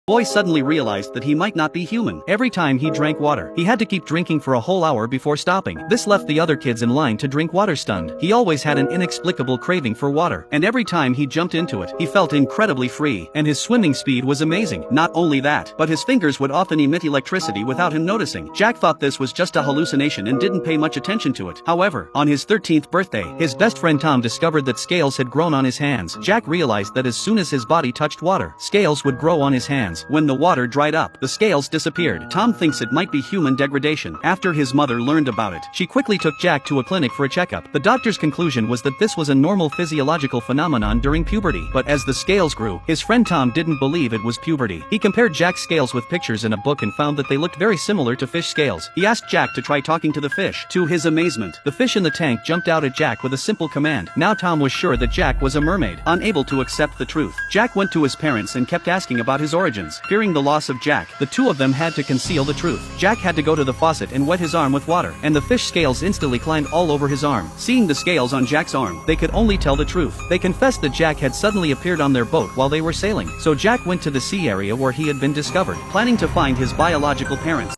Boy suddenly realized that he might not be human. Every time he drank water, he had to keep drinking for a whole hour before stopping. This left the other kids in line to drink water stunned. He always had an inexplicable craving for water, and every time he jumped into it, he felt incredibly free, and his swimming speed was amazing. Not only that, but his fingers would often emit electricity without him noticing. Jack thought this was just a hallucination and didn't pay much attention to it. However, on his 13th birthday, his best friend Tom discovered that scales had grown on his hands. Jack realized that as soon as his body touched water, scales would grow on his hands. When the water dried up, the scales disappeared. Tom thinks it might be human degradation. After his mother learned about it, she quickly took Jack to a clinic for a checkup. The doctor's conclusion was that this was a normal physiological phenomenon during puberty. But as the scales grew, his friend Tom didn't believe it was puberty. He compared Jack's scales with pictures in a book and found that they looked very similar to fish scales. He asked Jack to try talking to the fish. To his amazement, the fish in the tank jumped out at Jack with a simple command. Now Tom was sure that Jack was a mermaid. Unable to accept the truth, Jack went to his parents and kept asking about his origins. Fearing the loss of Jack, the two of them had to conceal the truth. Jack had to go to the faucet and wet his arm with water, and the fish scales instantly climbed all over his arm. Seeing the scales on Jack's arm, they could only tell the truth. They confessed that Jack had suddenly appeared on their boat while they were sailing. So Jack went to the sea area where he had been discovered, planning to find his biological parents.